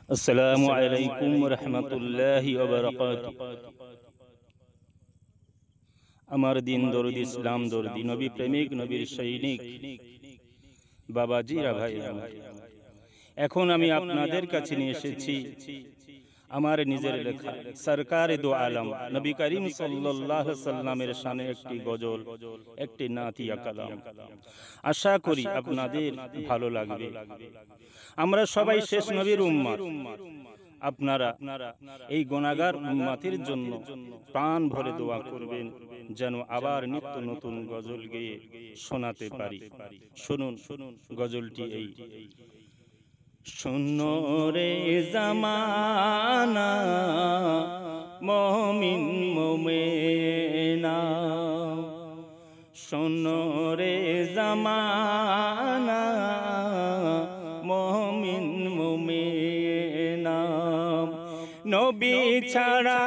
আসসালামু আলাইকুম ওয়া রাহমাতুল্লাহি ওয়া বারাকাতুহু। আমার দিন দরুদ ইসলাম দরদি নবী প্রেমিক নবীর সৈনিক বাবাজিরা ভাই আমার, এখন আমি আপনাদের কাছে নিয়ে এসেছি আমার নিজের লেখা সরকারে দো আলম নবী করিম সাল্লাল্লাহু আলাইহি সাল্লামের শানে একটি গজল, একটি নাতিয়া কালাম। আশা করি আপনাদের ভালো লাগবে। আমরা সবাই শেষ নবীর উম্মত। আপনারা এই গুনাহগার উম্মতের জন্য প্রাণ ভরে দোয়া করবেন, যেন আবার নিত্য নতুন গজল গেয়ে শোনাতে পারি। শুনুন গজলটি এই। শোনো রে জামানা মুমিন মুমিনা, শোনো রে জামানা মুমিন মুমিনা, নবী ছাড়া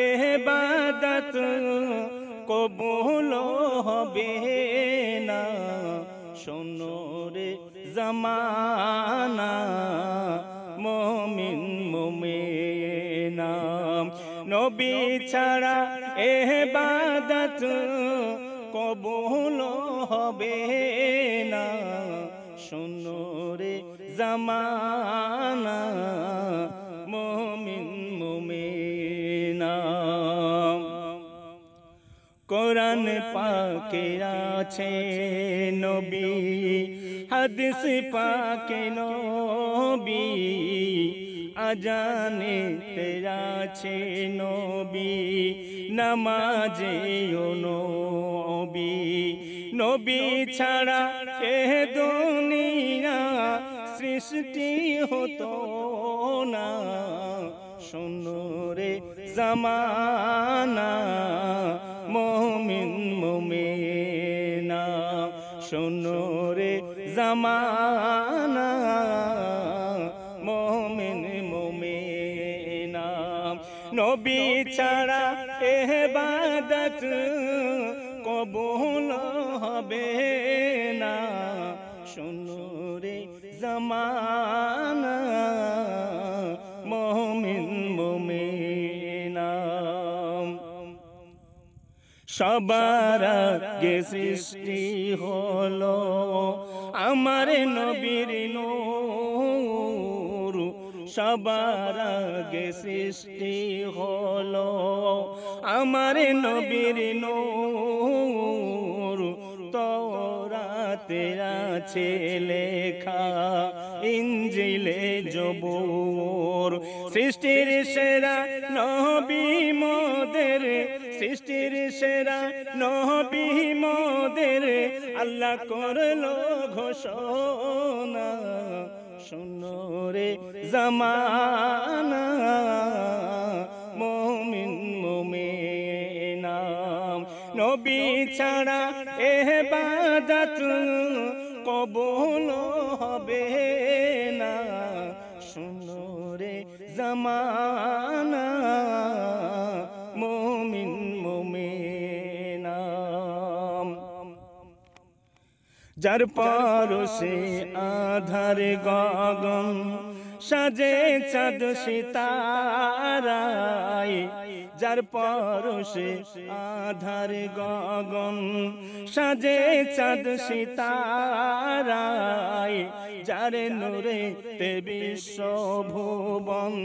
ইবাদত কবুল হবে না। শোনো রে জামানা মুমিন মুমিনা, নবী ছাড়া ইবাদত কবুল হবে না। শোনো রে জামানা মুমিন মুমিনা, কোরআন পাকে আছে নবী, হাদিস পাকে নবী, আজানে তেরা আছে নবী, নামাজে ও নবী। নবী ছাড়া এ দুনিয়া সৃষ্টি হতো না। শোনো রে জামানা মুমিন মুমিনা, শোনো রে জামানা মুমিন মুমিনা, নবী ছাড়া ইবাদত কবুল হবে না। শোনো রে জামানা মুমিন মুমিনা, সবার আগে সৃষ্টি হলো আমার নবীর নূর, সবার আগে সৃষ্টি হলো আমার নবীর নূর। তাওরাতে আছে লেখা, ইনজিলে জবুর, সৃষ্টির সেরা নবী মোদের, সৃষ্টির সেরা নবী মোদের আল্লাহ করলো ঘোষণা। শোনো রে জামানা মুমিন মুমিনা, নবী ছাড়া ইবাদত কবুল হবে না। শোনো রে জামানা মুমিন মুমিনা, যার পরশে আধার গগন সাজে চাঁদ সিতারায়, যার পরশে আধার গগন সাজে চাঁদ সিতারায়, যার নূরে তে বিশ্ব ভুবন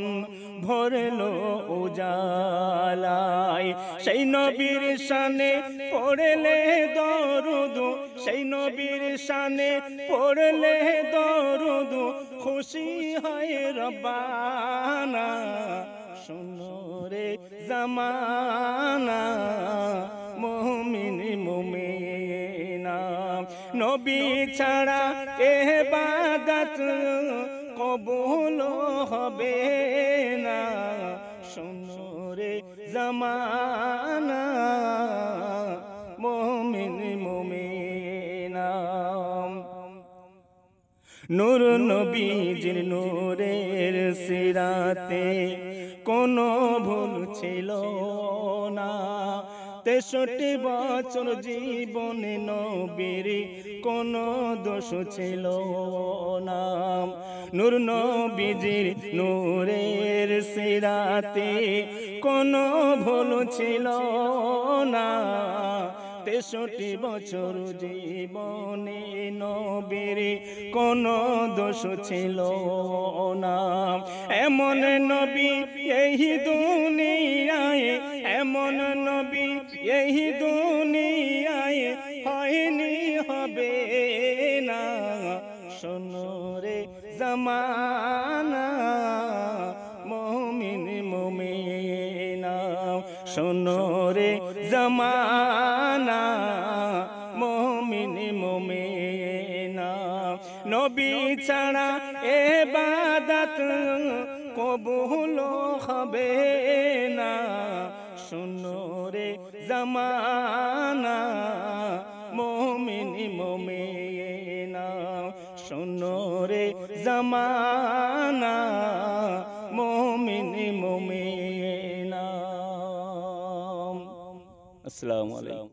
ভরলো উজালায়। সেই নবীর শানে পড়লে দরুদ, সেই নবীর শানে পড়লে দরুদ, খুশি হয় রব্বানা। শোনো রে জামানা মুমিন মুমিনা, নবী ছাড়া ইবাদত কবুল হবে না। শোনো রে জামানা মুমিন মুমিনা, নূর নবীজির নূরের সিরাতে কোনো ভুল ছিল না। 63 বছর জীবনে নবীর কোনো দোষ ছিল না। নূর নবীজির নূরের সিরাতে কোনো ভুল ছিল না। 63 বছর জীবনে নবীর কোনো দোষ ছিল না। এমন নবী এই দুনিয়ায়, এমন নবী এই দুনিয়ায় হয়নি, হবে না। শোনো রে জামানা মুমিন মুমিনা, শোনো রে জামানা মুমিন মুমিনা। নবী ছাড়া ইবাদত কবুল হবে না। শোনো রে জামানা মুমিন মুমিনা, শোনো রে জামানা মুমিন মুমিনা। আসসালামু আলাইকুম।